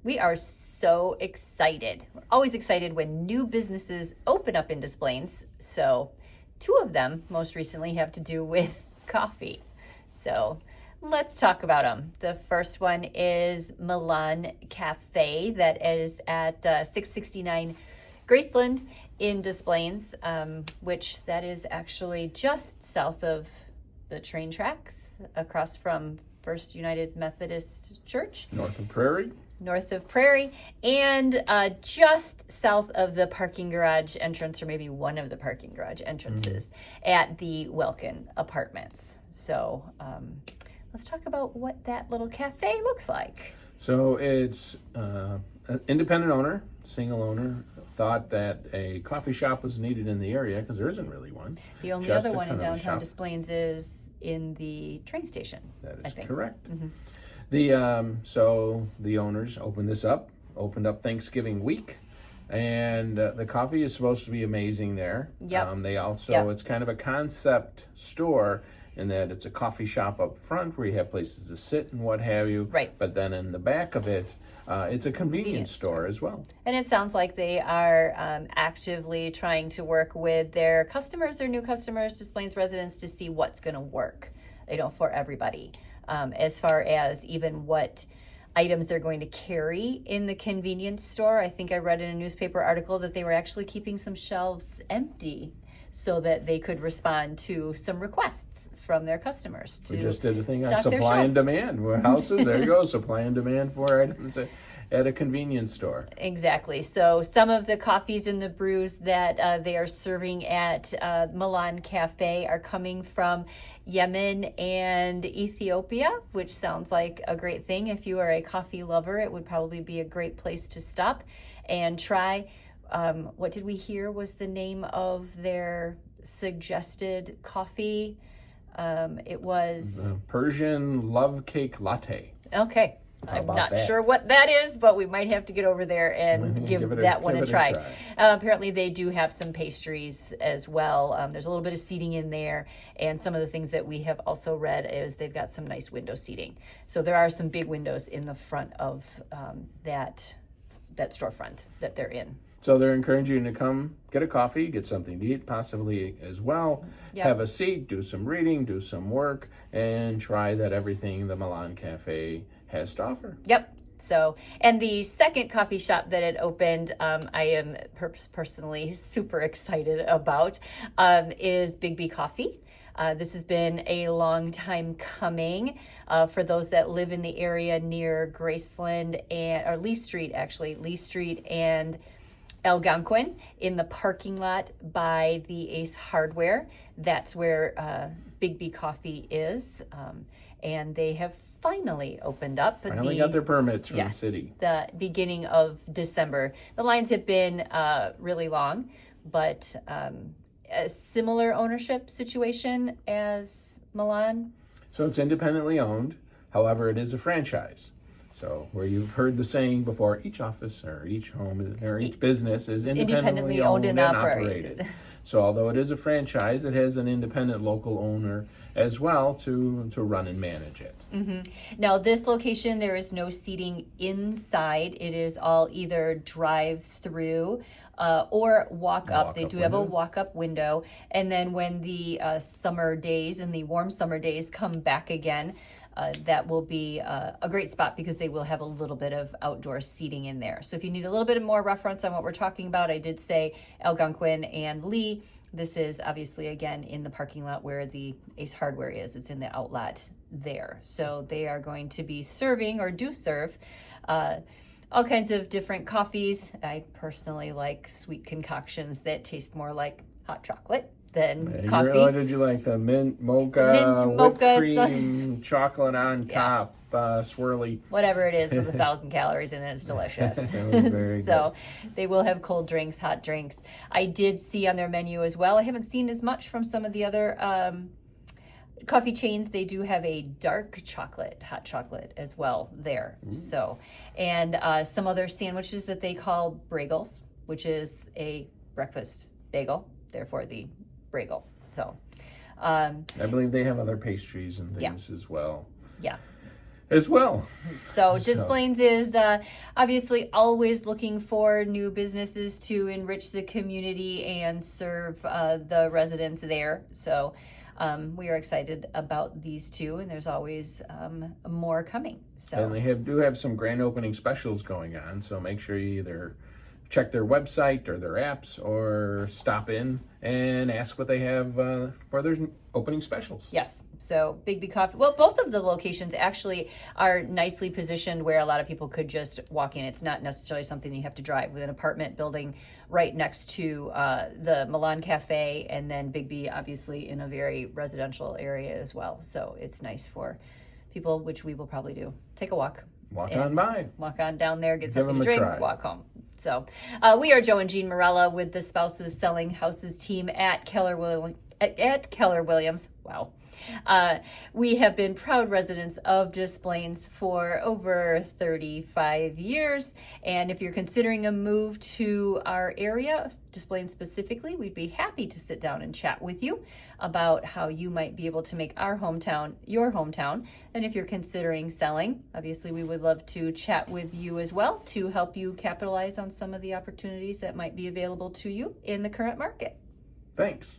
We are so excited. We're always excited when new businesses open up in Des Plaines. So 2 of them most recently have to do with coffee. So let's talk about them. The first one is Milan Cafe that is at 669 Graceland in Des Plaines, which that is actually just south of the train tracks across from First United Methodist Church. North of Prairie, and just south of the parking garage entrance, or maybe one of the parking garage entrances at the Welkin Apartments. So let's talk about what that little cafe looks like. So it's an independent owner, single owner, thought that a coffee shop was needed in the area because there isn't really one. The only other one in downtown Des Plaines is in the train station. That is I think. correct. Mm-hmm. So the owners opened up Thanksgiving week, and the coffee is supposed to be amazing there. Yep. It's kind of a concept store in that it's a coffee shop up front where you have places to sit and what have you. Right. But then in the back of it, it's a convenience store as well. And it sounds like they are actively trying to work with their customers, their new customers, Des Plaines residents, to see what's going to work, for everybody. As far as even what items they're going to carry in the convenience store. I think I read in a newspaper article that they were actually keeping some shelves empty so that they could respond to some requests from their customers. We just did a thing on supply and demand. Warehouses, there you go, supply and demand for items at a convenience store. Exactly. So some of the coffees and the brews that they are serving at Milan Cafe are coming from Yemen and Ethiopia, which sounds like a great thing. If you are a coffee lover, it would probably be a great place to stop and try. What did we hear was the name of their suggested coffee? It was the Persian Love Cake Latte. Okay. I'm not sure what that is, but we might have to get over there and give that one a try. Apparently, they do have some pastries as well. There's a little bit of seating in there, and some of the things that we have also read is they've got some nice window seating. So there are some big windows in the front of that storefront that they're in. So they're encouraging you to come get a coffee, get something to eat, possibly as well. Yep. Have a seat, do some reading, do some work, and try that everything the Milan Cafe has to offer. Yep. So, and the second coffee shop that had opened, I am personally super excited about, is Biggby Coffee. This has been a long time coming for those that live in the area near Graceland or Lee Street and Algonquin, in the parking lot by the Ace Hardware. That's where Biggby Coffee is, and they have finally opened up. Finally got their permits from the city. The beginning of December. The lines have been really long, but a similar ownership situation as Milan. So it's independently owned. However, it is a franchise. So where you've heard the saying before, each office or each home or each business is independently owned and operated. So although it is a franchise, it has an independent local owner as well to run and manage it. Mm-hmm. Now, this location, there is no seating inside. It is all either drive-through or walk-up. They do have a walk-up window. And then when the summer days and the warm summer days come back again, that will be a great spot because they will have a little bit of outdoor seating in there. So if you need a little bit more reference on what we're talking about, I did say Algonquin and Lee. This is obviously, again, in the parking lot where the Ace Hardware is. It's in the outlet there. So they are going to be serving, or do serve, all kinds of different coffees. I personally like sweet concoctions that taste more like hot chocolate than coffee. What did you like? The mint mocha, whipped cream, chocolate on top, swirly. Whatever it is with 1,000 calories in it, it's delicious. That was very So they will have cold drinks, hot drinks. I did see on their menu as well. I haven't seen as much from some of the other coffee chains. They do have a dark chocolate, hot chocolate as well there. So, and some other sandwiches that they call bagels, which is a breakfast bagel, therefore the bagel. So I believe they have other pastries and things as well. Yeah. as well. So Des Plaines is obviously always looking for new businesses to enrich the community and serve the residents there. So we are excited about these two, and there's always more coming. So and they do have some grand opening specials going on, so make sure you either check their website or their apps or stop in and ask what they have for their opening specials. Yes. So Biggby Coffee, well, both of the locations actually are nicely positioned where a lot of people could just walk in. It's not necessarily something you have to drive, with an apartment building right next to the Milan Cafe, and then Biggby obviously in a very residential area as well. So it's nice for people, which we will probably do. Take a walk. Walk on by. Walk on down there, get Give something them to a drink, try. walk home. So we are Joe and Jean Morella with the Spouses Selling Houses team at Keller Williams. Wow. We have been proud residents of Des Plaines for over 35 years. And if you're considering a move to our area, Des Plaines specifically, we'd be happy to sit down and chat with you about how you might be able to make our hometown your hometown. And if you're considering selling, obviously we would love to chat with you as well to help you capitalize on some of the opportunities that might be available to you in the current market. Thanks.